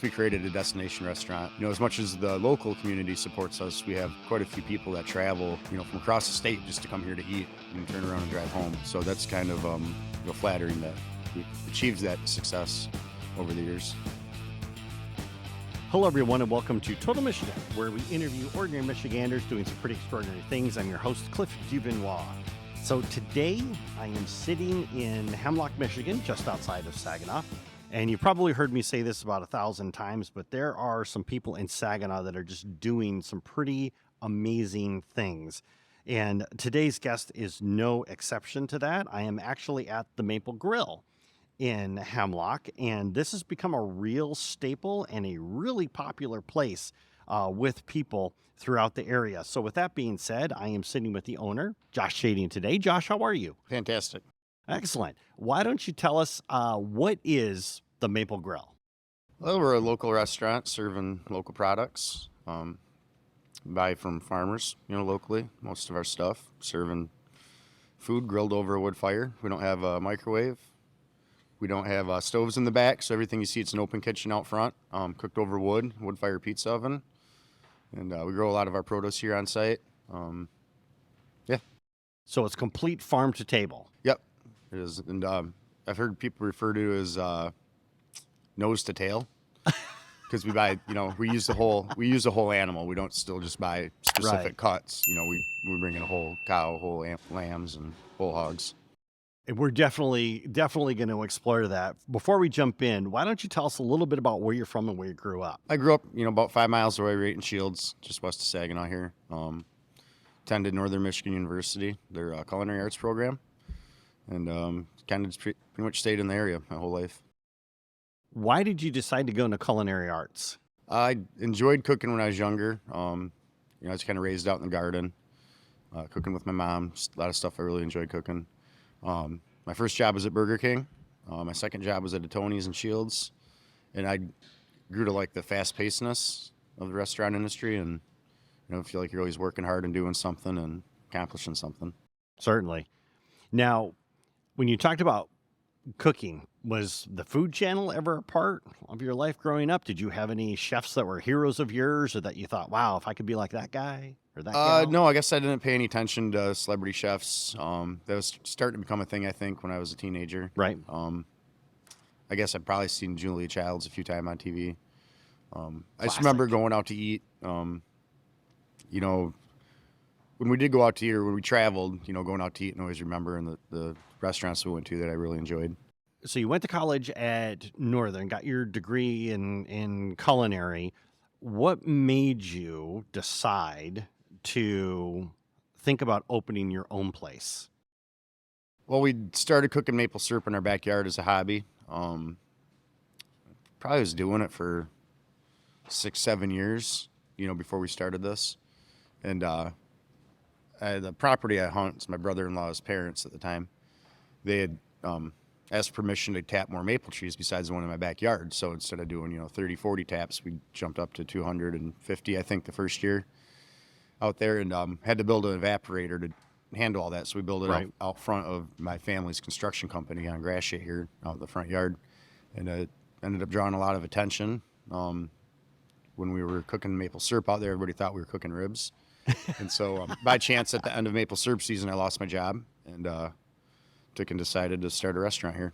We created a destination restaurant. As much as the local community supports us, we have quite a few people that travel, from across the state just to come here to eat and turn around and drive home. So that's kind of, flattering that we've achieved that success over the years. Hello, everyone, and welcome to Total Michigan, where we interview ordinary Michiganders doing some pretty extraordinary things. I'm your host, Cliff Duvinois. So today, I am sitting in Hemlock, Michigan, just outside of Saginaw. And you've probably heard me say this about 1,000 times, but there are some people in Saginaw that are just doing some pretty amazing things. And today's guest is no exception to that. I am actually at the Maple Grille in Hemlock, and this has become a real staple and a really popular place with people throughout the area. So with that being said, I am sitting with the owner, Josh Schaeding, today. Josh, how are you? Fantastic. Excellent. Why don't you tell us what is the Maple Grille? Well, we're a local restaurant serving local products. Buy from farmers, locally, most of our stuff. Serving food grilled over a wood fire. We don't have a microwave. We don't have stoves in the back, so everything you see, it's an open kitchen out front, cooked over wood fire pizza oven. And we grow a lot of our produce here on site. Yeah. So it's complete farm to table. Yep, it is. And I've heard people refer to it as nose to tail, because we buy, we use the whole animal. We don't still just buy specific cuts. We bring in a whole cow, whole lambs, and whole hogs. And we're definitely going to explore that. Before we jump in, why don't you tell us a little bit about where you're from and where you grew up? I grew up, about 5 miles away, right in Shields, just west of Saginaw here. Attended Northern Michigan University, their Culinary Arts program, and kind of pretty much stayed in the area my whole life. Why did you decide to go into culinary arts? I enjoyed cooking when I was younger. I was kind of raised out in the garden, cooking with my mom. Just a lot of stuff I really enjoyed cooking. My first job was at Burger King. My second job was at a Tony's in Shields, and I grew to like the fast-pacedness of the restaurant industry, and feel like you're always working hard and doing something and accomplishing something. Certainly. Now, when you talked about cooking, was the Food Channel ever a part of your life growing up? Did you have any chefs that were heroes of yours, or that you thought, wow, if I could be like that guy or that gal? No, I guess I didn't pay any attention to celebrity chefs. That was starting to become a thing, I think, when I was a teenager. Right. I guess I've probably seen Julia Childs a few times on TV. I just remember going out to eat. When we did go out to eat, or when we traveled, going out to eat, and always remembering the restaurants we went to that I really enjoyed. So you went to college at Northern, got your degree in culinary. What made you decide to think about opening your own place? Well, we started cooking maple syrup in our backyard as a hobby. Probably was doing it for 6-7 years, before we started this. And the property I hunt, it's my brother-in-law's parents at the time. They had asked permission to tap more maple trees besides the one in my backyard. So instead of doing, 30, 40 taps, we jumped up to 250, I think, the first year out there, and had to build an evaporator to handle all that. So we built it out front of my family's construction company on Gratiot here out in the front yard. And it ended up drawing a lot of attention. When we were cooking maple syrup out there, everybody thought we were cooking ribs. And so by chance, at the end of maple syrup season, I lost my job, and took and decided to start a restaurant here.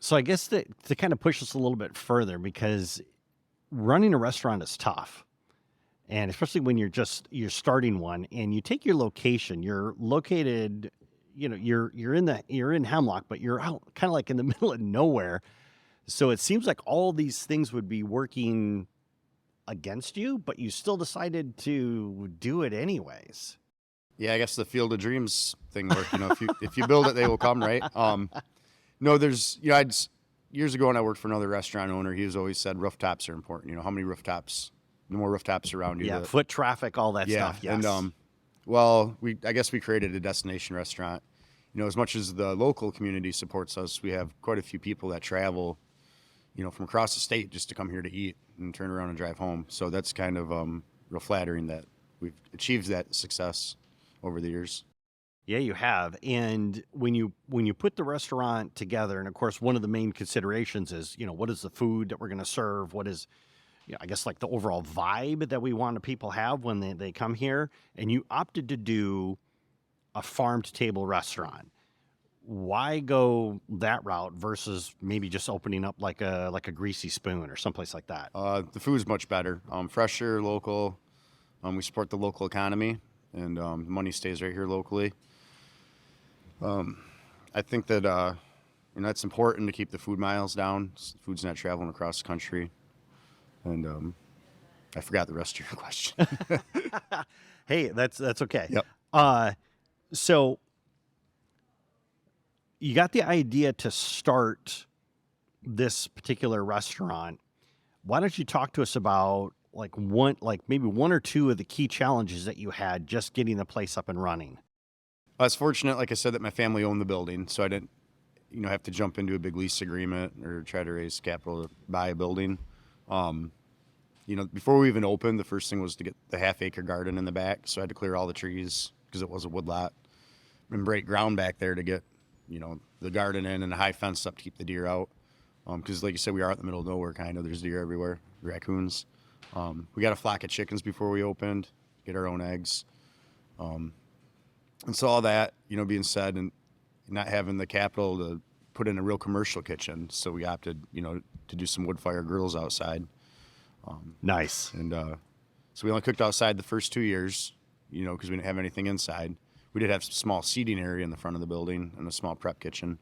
So I guess to kind of push us a little bit further, because running a restaurant is tough. And especially when you're starting one, and you take your location, you're located, you're in Hemlock, but you're out kind of like in the middle of nowhere. So it seems like all these things would be working against you, but you still decided to do it anyways. Yeah, I guess the field of dreams thing worked. If you build it, they will come, right? No, there's, years ago when I worked for another restaurant owner, he has always said rooftops are important. How many rooftops, the more rooftops around you. Yeah, foot traffic, all that stuff. Yes. And I guess we created a destination restaurant. As much as the local community supports us, we have quite a few people that travel, from across the state just to come here to eat and turn around and drive home. So that's kind of real flattering that we've achieved that success over the years. Yeah, you have. And when you put the restaurant together, and of course, one of the main considerations is, what is the food that we're going to serve? What is, I guess, like the overall vibe that we want people have when they come here. And you opted to do a farm to table restaurant. Why go that route versus maybe just opening up like a Greasy Spoon or someplace like that? The food's much better, fresher, local. We support the local economy, and money stays right here locally. I think that it's important to keep the food miles down. Food's not traveling across the country, and I forgot the rest of your question. Hey, that's okay. Yep. So you got the idea to start this particular restaurant. Why don't you talk to us about maybe one or two of the key challenges that you had just getting the place up and running? I was fortunate, like I said, that my family owned the building, so I didn't, have to jump into a big lease agreement or try to raise capital to buy a building. Before we even opened, the first thing was to get the half-acre garden in the back, so I had to clear all the trees because it was a woodlot and break ground back there to get, the garden in and a high fence up to keep the deer out. Because, like you said, we are out in the middle of nowhere, kind of. There's deer everywhere, raccoons. We got a flock of chickens before we opened, get our own eggs. And so all that, being said, and not having the capital to put in a real commercial kitchen, so we opted, to do some wood fire grills outside. Nice. And so we only cooked outside the first 2 years, because we didn't have anything inside. We did have a small seating area in the front of the building and a small prep kitchen.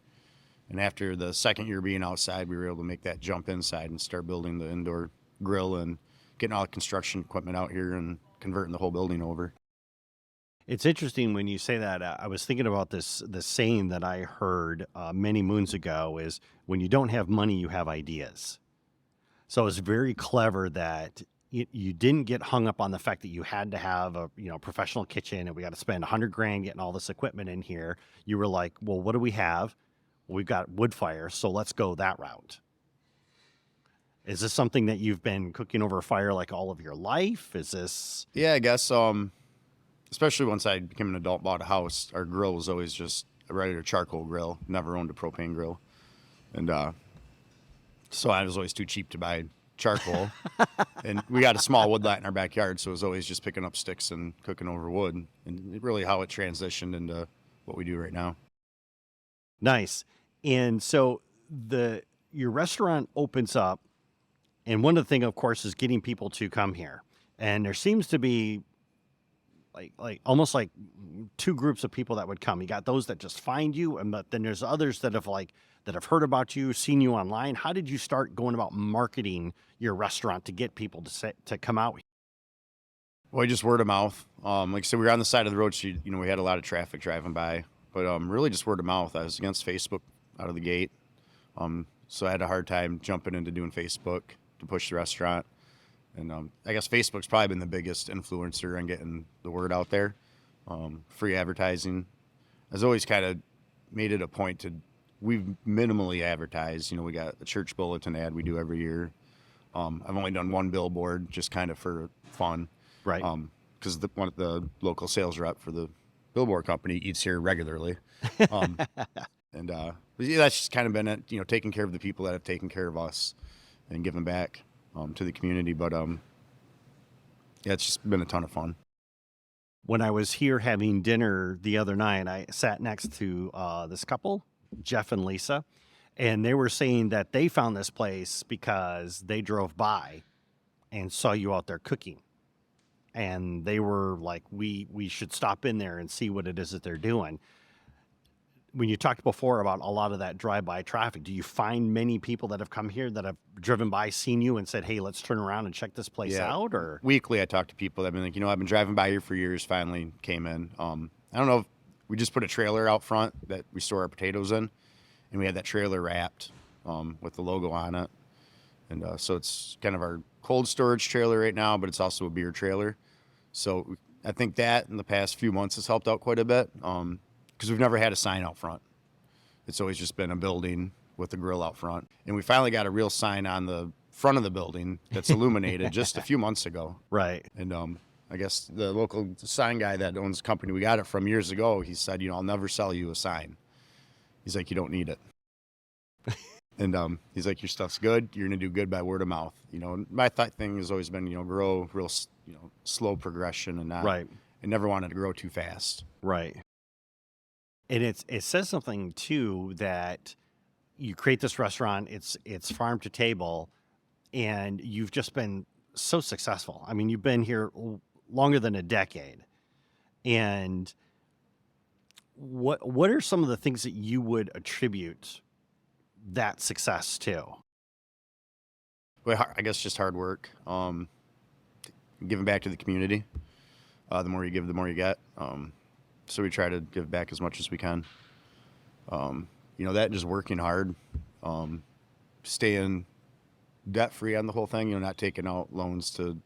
And after the second year being outside, we were able to make that jump inside and start building the indoor grill and getting all the construction equipment out here and converting the whole building over. It's interesting when you say that. I was thinking about the saying that I heard many moons ago is when you don't have money, you have ideas. So it's very clever that you didn't get hung up on the fact that you had to have a professional kitchen and we got to spend $100,000 getting all this equipment in here. You were like, well, what do we have? Well, we've got wood fire, so let's go that route. Is this something that you've been cooking over a fire like all of your life? Is this? Yeah, I guess. Especially once I became an adult, bought a house, our grill was always just a regular charcoal grill. Never owned a propane grill, and so I was always too cheap to buy charcoal. And we got a small woodlot in our backyard, so it was always just picking up sticks and cooking over wood. And really, how it transitioned into what we do right now. Nice. And so your restaurant opens up, and one of the things, of course, is getting people to come here. And there seems to be like almost like two groups of people that would come. You got those that just find you, and but then there's others that have heard about you, seen you online. How did you start going about marketing your restaurant to get people to come out? Well, just word of mouth. Like I said, we were on the side of the road, so we had a lot of traffic driving by. But really just word of mouth. I was against Facebook out of the gate. So I had a hard time jumping into doing Facebook to push the restaurant. And I guess Facebook's probably been the biggest influencer on getting the word out there. Free advertising. I've always kind of made it a point we've minimally advertised. We got a church bulletin ad we do every year. I've only done one billboard just kind of for fun. Right. Because the local sales rep for the billboard company eats here regularly. And that's just kind of been it, taking care of the people that have taken care of us and giving back to the community. But yeah, it's just been a ton of fun. When I was here having dinner the other night, I sat next to this couple, Jeff and Lisa, and they were saying that they found this place because they drove by and saw you out there cooking. And they were like, we should stop in there and see what it is that they're doing. When you talked before about a lot of that drive-by traffic, do you find many people that have come here that have driven by, seen you, and said, hey, let's turn around and check this place out? Or weekly, I talk to people that have been like, I've been driving by here for years, finally came in. I don't know if we just put a trailer out front that we store our potatoes in, and we had that trailer wrapped with the logo on it. And so it's kind of our cold storage trailer right now, but it's also a beer trailer. So I think that in the past few months has helped out quite a bit. Because we've never had a sign out front. It's always just been a building with a grill out front. And we finally got a real sign on the front of the building that's illuminated just a few months ago. Right. And I guess the local sign guy that owns the company we got it from years ago, he said, I'll never sell you a sign. He's like, you don't need it. And he's like, your stuff's good. You're going to do good by word of mouth. My thing has always been, grow real, slow progression and not. Right. I never wanted to grow too fast. Right. And it says something too that you create this restaurant. It's farm to table, and you've just been so successful. I mean, you've been here longer than a decade. And what are some of the things that you would attribute that success to? Well, I guess just hard work. Giving back to the community. The more you give, the more you get. So we try to give back as much as we can. That just working hard, staying debt free on the whole thing. Not taking out loans to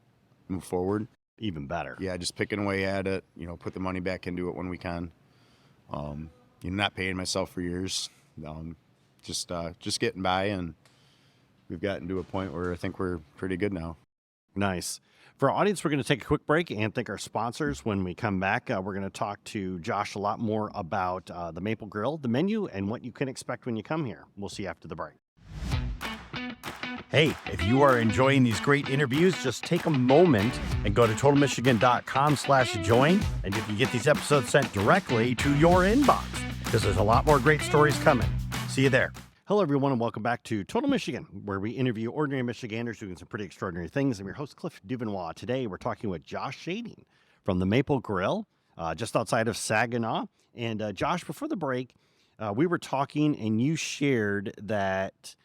move forward. Even better. Yeah, just picking away at it. Put the money back into it when we can. Not paying myself for years. Just getting by, and we've gotten to a point where I think we're pretty good now. Nice. For our audience, we're going to take a quick break and thank our sponsors. When we come back, we're going to talk to Josh a lot more about the Maple Grille, the menu, and what you can expect when you come here. We'll see you after the break. Hey, if you are enjoying these great interviews, just take a moment and go to totalmichigan.com/join, and you can get these episodes sent directly to your inbox, because there's a lot more great stories coming. See you there. Hello, everyone, and welcome back to Total Michigan, where we interview ordinary Michiganders doing some pretty extraordinary things. I'm your host, Cliff Duvernois. Today, we're talking with Josh Schaeding from the Maple Grille, just outside of Saginaw. And Josh, before the break, we were talking, and you shared that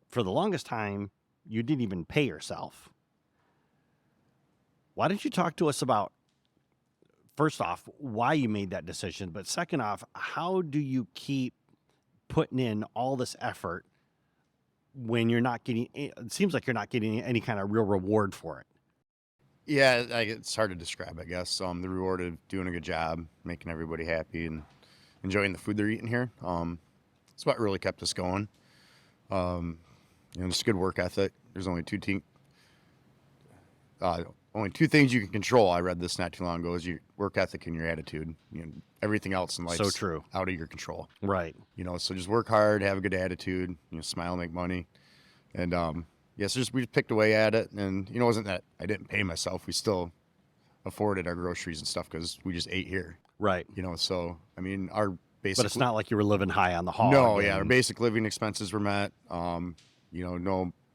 for the longest time, you didn't even pay yourself. Why don't you talk to us about, first off, why you made that decision, but second off, how do you keep putting in all this effort when you're not getting, it seems like you're not getting any kind of real reward for it? Yeah, it's hard to describe, I guess. The reward of doing a good job, making everybody happy, and enjoying the food they're eating here. It's what really kept us going. Just good work ethic. There's only two things you can control. I read this not too long ago: is your work ethic and your attitude. Everything else in life So true. Out of your control. Right. So just work hard, have a good attitude. Smile, make money, and so we just picked away at it. And it wasn't that I didn't pay myself. We still afforded our groceries and stuff because we just ate here. Right. So I mean, our basic. But it's not like you were living high on the hog. No, yeah, our basic living expenses were met. No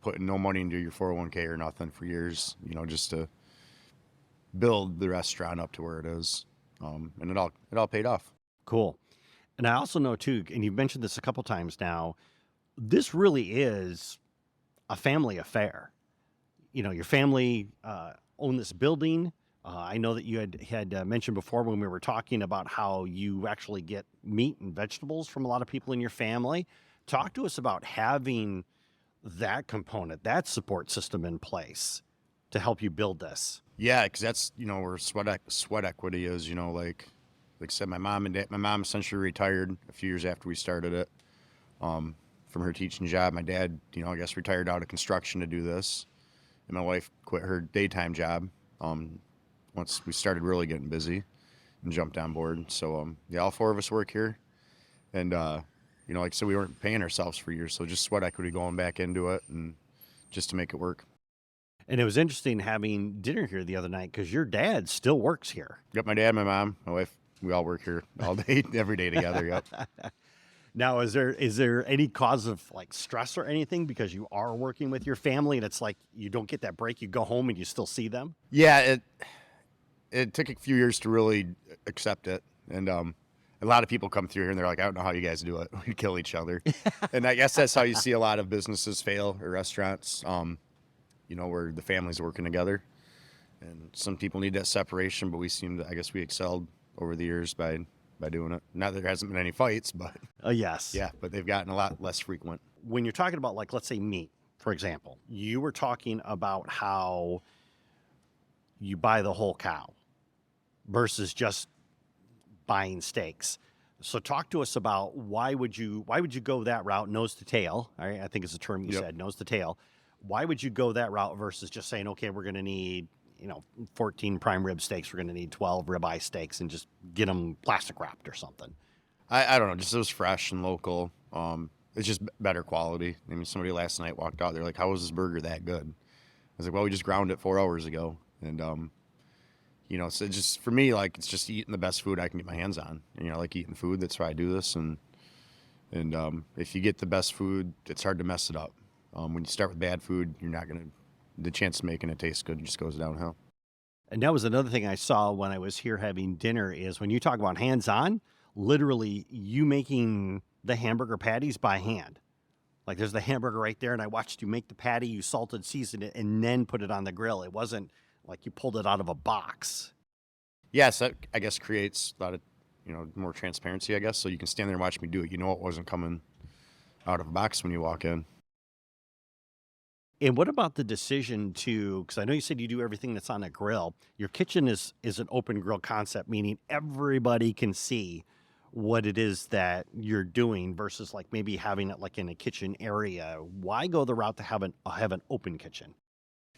putting no money into your 401k or nothing for years. Just to build the restaurant up to where it is, and it all paid off. Cool. And I also know too, and you've mentioned this a couple times now, this really is a family affair. Your family owned this building. I know that you had mentioned before when we were talking about how you actually get meat and vegetables from a lot of people in your family. Talk to us about having that component, that support system in place to help you build this. Yeah, because that's where sweat equity is. Like I said, my mom essentially retired a few years after we started it from her teaching job. My dad, I guess retired out of construction to do this, and my wife quit her daytime job once we started really getting busy and jumped on board. So all four of us work here, and like I said, we weren't paying ourselves for years, so just sweat equity going back into it and just to make it work. And it was interesting having dinner here the other night because your dad still works here. Yep, my dad, my mom, my wife, we all work here all day, every day together. Yep. Now, is there any cause of like stress or anything because you are working with your family and it's like you don't get that break, you go home and you still see them? Yeah, it took a few years to really accept it, and a lot of people come through here and they're like, I don't know how you guys do it. We kill each other. And I guess that's how you see a lot of businesses fail, or restaurants, where the family's working together. And some people need that separation, but I guess we excelled over the years by doing it. Not that there hasn't been any fights, but yes. Yeah, but they've gotten a lot less frequent. When you're talking about, like, let's say meat, for example, you were talking about how you buy the whole cow versus just buying steaks. So talk to us about why would you go that route, nose to tail? All right, I think it's a term you said, nose to tail. Why would you go that route versus just saying, okay, we're going to need 14 prime rib steaks, we're going to need 12 ribeye steaks, and just get them plastic wrapped or something. I don't know, just it was fresh and local. It's just better quality. I mean, somebody last night walked out, they're like, how was this burger that good? I was like, well, we just ground it 4 hours ago. And, so just for me, like, it's just eating the best food I can get my hands on. And, I like eating food. That's why I do this. And if you get the best food, it's hard to mess it up. When you start with bad food, you're not going to, the chance of making it taste good just goes downhill. And that was another thing I saw when I was here having dinner is when you talk about hands-on, literally you making the hamburger patties by hand. Like there's the hamburger right there, and I watched you make the patty, you salted, seasoned it, and then put it on the grill. It wasn't like you pulled it out of a box. Yes, that I guess creates a lot of, more transparency, I guess. So you can stand there and watch me do it. You know it wasn't coming out of a box when you walk in. And what about the decision to, because I know you said you do everything that's on a grill. Your kitchen is an open grill concept, meaning everybody can see what it is that you're doing versus like maybe having it like in a kitchen area. Why go the route to have an open kitchen?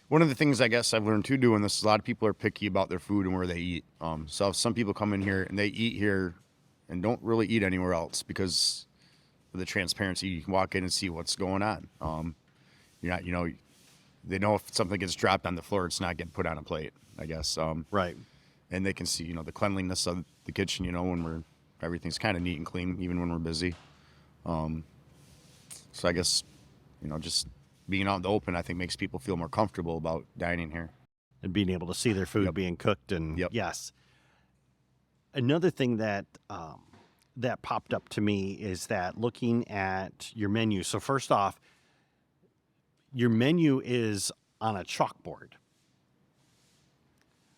One of the things I guess I've learned too doing this is a lot of people are picky about their food and where they eat. So if some people come in here and they eat here and don't really eat anywhere else because of the transparency. You can walk in and see what's going on. You're not, they know if something gets dropped on the floor, it's not getting put on a plate, I guess. Right. And they can see, the cleanliness of the kitchen, when everything's kind of neat and clean, even when we're busy. So I guess, just being out in the open, I think makes people feel more comfortable about dining here. And being able to see their food being cooked. And yes. Another thing that that popped up to me is that looking at your menu. So first off, your menu is on a chalkboard,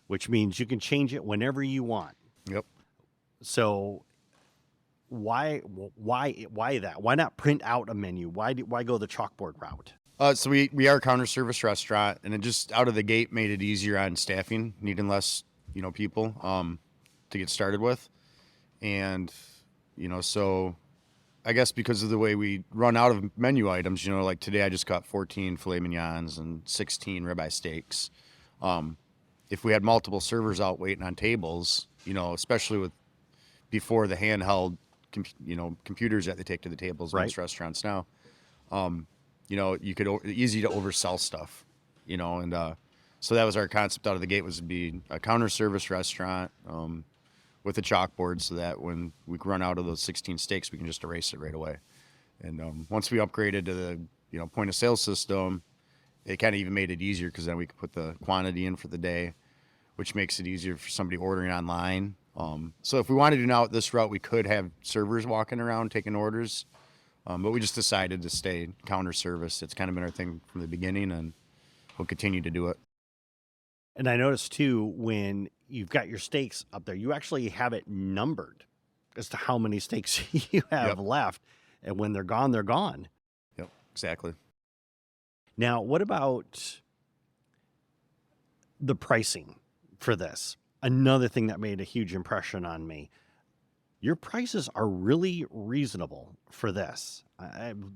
which means you can change it whenever you want. Yep. So why that? Why not print out a menu? Why go the chalkboard route? So we are a counter service restaurant, and it just out of the gate made it easier on staffing, needing less, people to get started with. And, so I guess because of the way we run out of menu items, like today I just got 14 filet mignons and 16 ribeye steaks. If we had multiple servers out waiting on tables, especially with before the handheld, computers that they take to the tables in most restaurants now, you could easy to oversell stuff, and so that was our concept out of the gate, was to be a counter service restaurant with a chalkboard, so that when we run out of those 16 steaks, we can just erase it right away. And once we upgraded to the point of sale system, it kind of even made it easier, because then we could put the quantity in for the day, which makes it easier for somebody ordering online. So if we wanted to do now this route, we could have servers walking around taking orders. But we just decided to stay counter service. It's kind of been our thing from the beginning, and we'll continue to do it. And I noticed too, when you've got your steaks up there, you actually have it numbered as to how many steaks you have left. And when they're gone, they're gone. Yep, exactly. Now, what about the pricing for this? Another thing that made a huge impression on me. Your prices are really reasonable for this.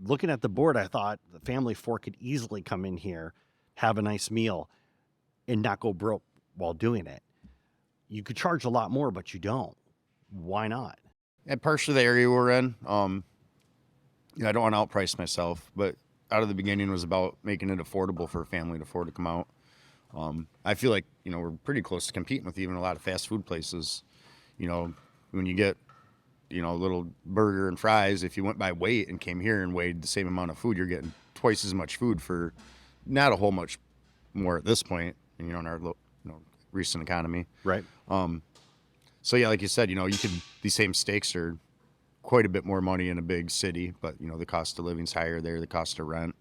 Looking at the board, I thought the family of four could easily come in here, have a nice meal, and not go broke while doing it. You could charge a lot more, but you don't. Why not? And partially the area we're in, I don't want to outprice myself, but out of the beginning was about making it affordable for a family to afford to come out. I feel like, we're pretty close to competing with even a lot of fast food places. When you get, a little burger and fries, if you went by weight and came here and weighed the same amount of food, you're getting twice as much food for not a whole much more at this point, in our recent economy. Right. So yeah, like you said, these same steaks are quite a bit more money in a big city, but the cost of living's higher there, the cost of rent,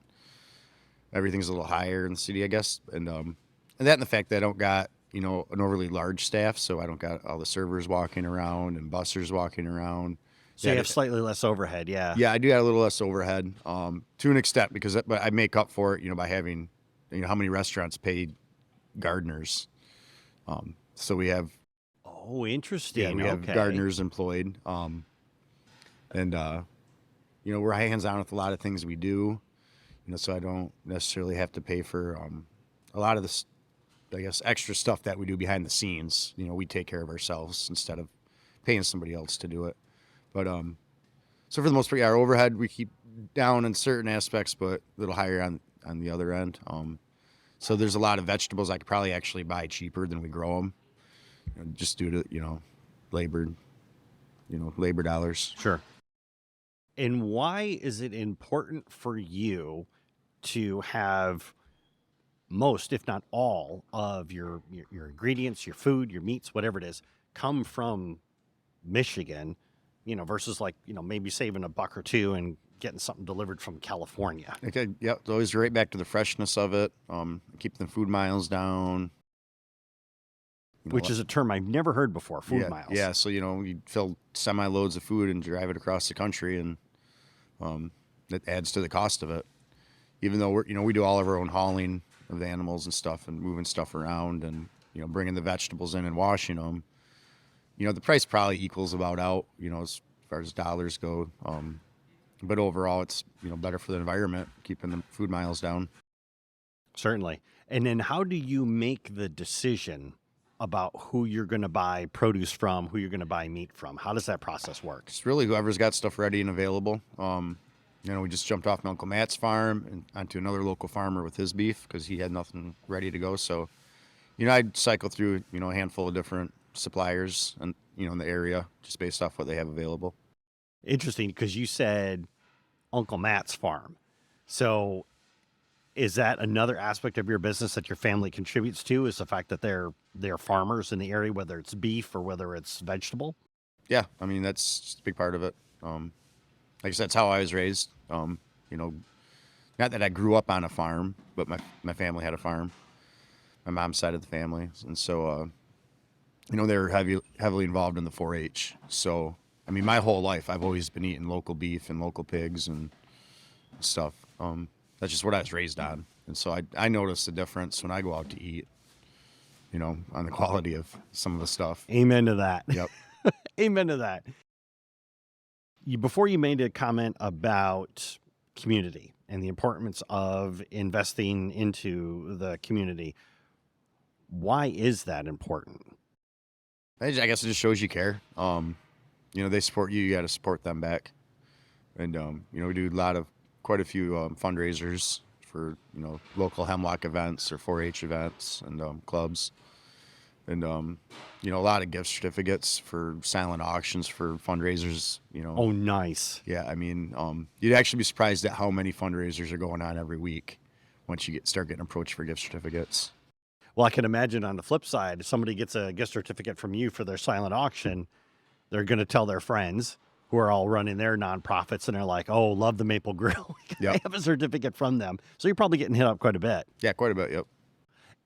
everything's a little higher in the city, I guess. And that, and the fact that I don't got, an overly large staff, so I don't got all the servers walking around and bussers walking around. So you have slightly less overhead, yeah. Yeah, I do have a little less overhead, to an extent, but I make up for it, by having, how many restaurants pay gardeners. So we have. Oh, interesting. Yeah, we have gardeners employed. And we're hands-on with a lot of things we do, so I don't necessarily have to pay for a lot of this. I guess, extra stuff that we do behind the scenes. We take care of ourselves instead of paying somebody else to do it. But so for the most part, yeah, our overhead we keep down in certain aspects, but a little higher on the other end. So there's a lot of vegetables I could probably actually buy cheaper than we grow them, just due to labor, labor dollars. Sure. And why is it important for you to have most, if not all, of your ingredients, your food, your meats, whatever it is, come from Michigan, versus like, maybe saving a buck or two and getting something delivered from California? Okay, yeah, it's always right back to the freshness of it. Keep the food miles down. Which is a term I've never heard before, food miles. Yeah, so you fill semi-loads of food and drive it across the country, and that adds to the cost of it. Even though we do all of our own hauling of the animals and stuff, and moving stuff around, and bringing the vegetables in and washing them. The price probably equals about out. As far as dollars go. But overall, it's better for the environment, keeping the food miles down. Certainly. And then how do you make the decision about who you're going to buy produce from, who you're going to buy meat from? How does that process work? It's really whoever's got stuff ready and available. We just jumped off my Uncle Matt's farm and onto another local farmer with his beef because he had nothing ready to go. So, I'd cycle through, a handful of different suppliers and, in the area just based off what they have available. Interesting, because you said Uncle Matt's farm. So is that another aspect of your business that your family contributes to, is the fact that they're farmers in the area, whether it's beef or whether it's vegetable? Yeah, I mean, that's just a big part of it. Like I said, that's how I was raised. Not that I grew up on a farm, but my family had a farm, my mom's side of the family. And so, they were heavily involved in the 4-H. So, I mean, my whole life, I've always been eating local beef and local pigs and stuff. That's just what I was raised on. And so I notice the difference when I go out to eat, on the quality of some of the stuff. Amen to that. Yep. Amen to that. Before you made a comment about community and the importance of investing into the community, why is that important? I guess it just shows you care. They support you, you got to support them back. And, we do quite a few fundraisers for, local Hemlock events or 4-H events and clubs. And, a lot of gift certificates for silent auctions for fundraisers, Oh, nice. Yeah, I mean, you'd actually be surprised at how many fundraisers are going on every week once you start getting approached for gift certificates. Well, I can imagine on the flip side, if somebody gets a gift certificate from you for their silent auction, they're going to tell their friends who are all running their nonprofits, and they're like, "Oh, love the Maple Grille. Yep. I have a certificate from them." So you're probably getting hit up quite a bit. Yeah, quite a bit, yep.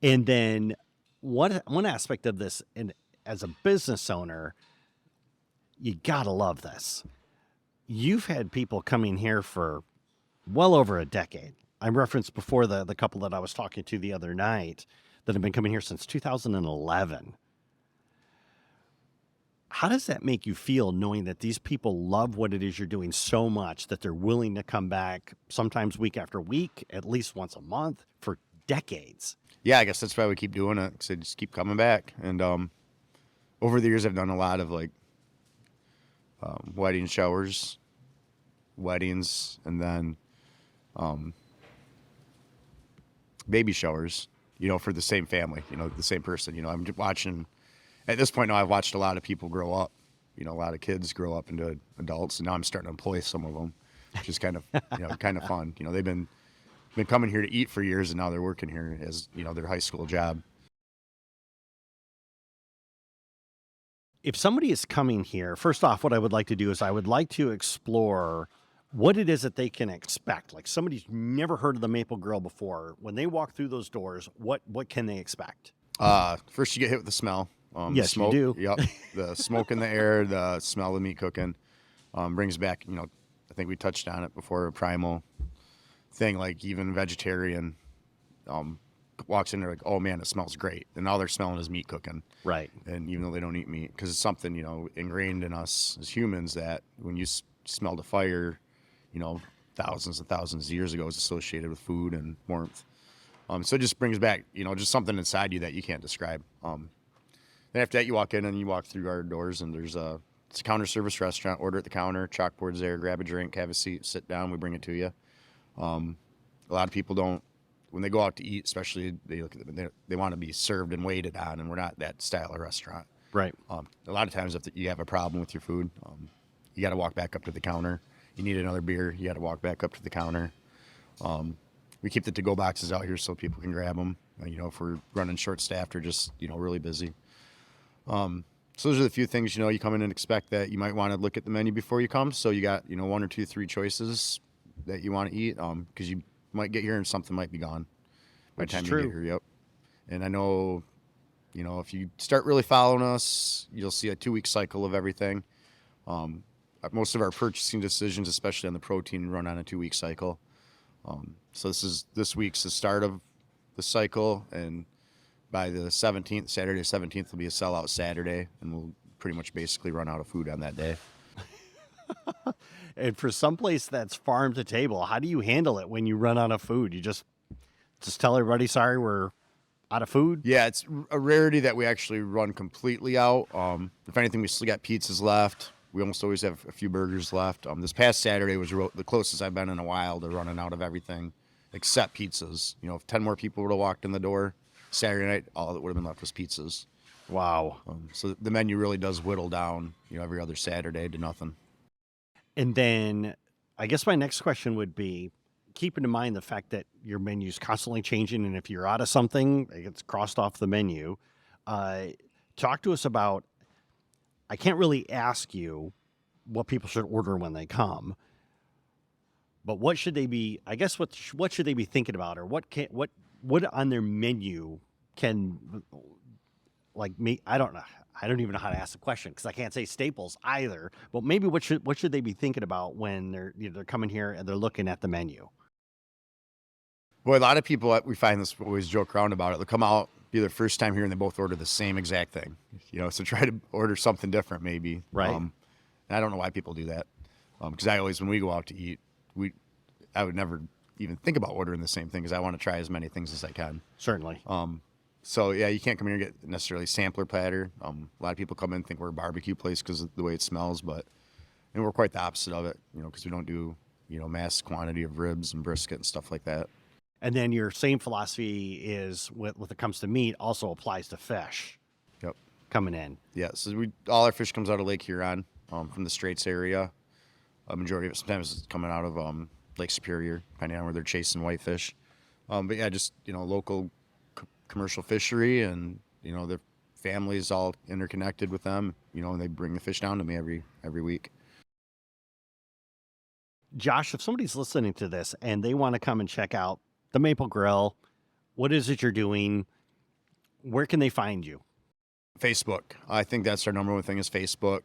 And then one aspect of this, and as a business owner, you got to love this. You've had people coming here for well over a decade. I referenced before the couple that I was talking to the other night that have been coming here since 2011. How does that make you feel, knowing that these people love what it is you're doing so much that they're willing to come back sometimes week after week, at least once a month, for decades? Yeah, I guess that's why we keep doing it, because they just keep coming back. And over the years, I've done a lot of wedding showers, weddings, and then baby showers, for the same family, the same person. I'm watching, at this point now, I've watched a lot of people grow up, a lot of kids grow up into adults, and now I'm starting to employ some of them, which is kind of, kind of fun. They've been coming here to eat for years, and now they're working here as, their high school job. If somebody is coming here, first off, what I would like to do is I would like to explore what it is that they can expect. Like, somebody's never heard of the Maple Grille before. When they walk through those doors, what can they expect? First, you get hit with the smell. Yes, the smoke, you do. Yep. The smoke in the air, the smell of the meat cooking, brings back, I think we touched on it before, a primal thing. Like, even vegetarian walks in there like, oh man, it smells great. And all they're smelling is meat cooking. Right. And even though they don't eat meat, because it's something, ingrained in us as humans, that when you smell the fire, thousands and thousands of years ago, is associated with food and warmth. So it just brings back, just something inside you that you can't describe. Then after that, you walk in and you walk through our doors, and it's a counter service restaurant. Order at the counter, chalkboard's there, grab a drink, have a seat, sit down, we bring it to you. A lot of people don't, when they go out to eat, especially, they look at them, they want to be served and waited on, and we're not that style of restaurant. Right. A lot of times if you have a problem with your food, you got to walk back up to the counter. You need another beer, you got to walk back up to the counter. We keep the to-go boxes out here so people can grab them, if we're running short-staffed or just, really busy. So those are the few things, you come in and expect that you might want to look at the menu before you come. So you got, 1 or 2, 3 choices that you want to eat, because you might get here and something might be gone by the time you get here. Yep. And I know, if you start really following us, you'll see a 2-week cycle of everything. Most of our purchasing decisions, especially on the protein, run on a 2-week cycle. So this week's the start of the cycle, and by the 17th, Saturday 17th, will be a sellout Saturday, and we'll pretty much basically run out of food on that day. And for someplace that's farm to table, how do you handle it when you run out of food? You just tell everybody, sorry, we're out of food? Yeah, it's a rarity that we actually run completely out. If anything, we still got pizzas left. We almost always have a few burgers left. This past Saturday was the closest I've been in a while to running out of everything except pizzas. If 10 more people would have walked in the door Saturday night, all that would have been left was pizzas. Wow. So the menu really does whittle down, every other Saturday to nothing. And then I guess my next question would be, keeping in mind the fact that your menu's constantly changing, and if you're out of something, it gets crossed off the menu. Talk to us about, I can't really ask you what people should order when they come, but what should they be, I guess, what should they be thinking about, or what on their menu can, like me, I don't know. I don't even know how to ask the question because I can't say staples either. But maybe what should they be thinking about when they're coming here and they're looking at the menu? Boy, a lot of people, we find this, always joke around about it. They'll come out, be their first time here, and they both order the same exact thing. So try to order something different, maybe. Right. And I don't know why people do that. Because I always, when we go out to eat, I would never even think about ordering the same thing because I want to try as many things as I can. Certainly. So yeah, you can't come here and get necessarily sampler platter. A lot of people come in and think we're a barbecue place because of the way it smells, and we're quite the opposite of it, because we don't do, mass quantity of ribs and brisket and stuff like that. And then your same philosophy is when it comes to meat also applies to fish. Yep. Coming in. Yeah. So all our fish comes out of Lake Huron, from the Straits area. A majority of it sometimes it's coming out of Lake Superior, depending on where they're chasing whitefish. But yeah, just local commercial fishery, and their families all interconnected with them, and they bring the fish down to me every week. Josh, if somebody's listening to this and they want to come and check out the Maple Grill, what is it you're doing? Where can they find you? Facebook. I think that's our number one thing is Facebook.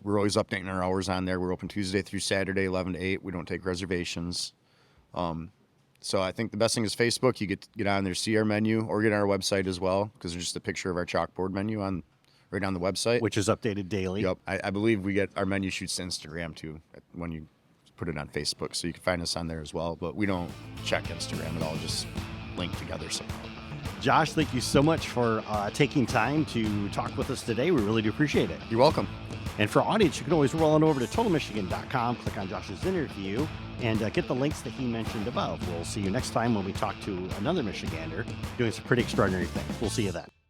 We're always updating our hours on there. We're open Tuesday through Saturday, 11 to 8. We don't take reservations. So I think the best thing is Facebook. You get on there, see our menu, or get on our website as well, because there's just a picture of our chalkboard menu right on the website. Which is updated daily. Yep. I believe we get our menu shoots to Instagram too when you put it on Facebook, so you can find us on there as well. But we don't check Instagram at all, just link together somehow. Josh, thank you so much for taking time to talk with us today. We really do appreciate it. You're welcome. And for audience, you can always roll on over to totalmichigan.com, click on Josh's interview, and get the links that he mentioned above. We'll see you next time when we talk to another Michigander doing some pretty extraordinary things. We'll see you then.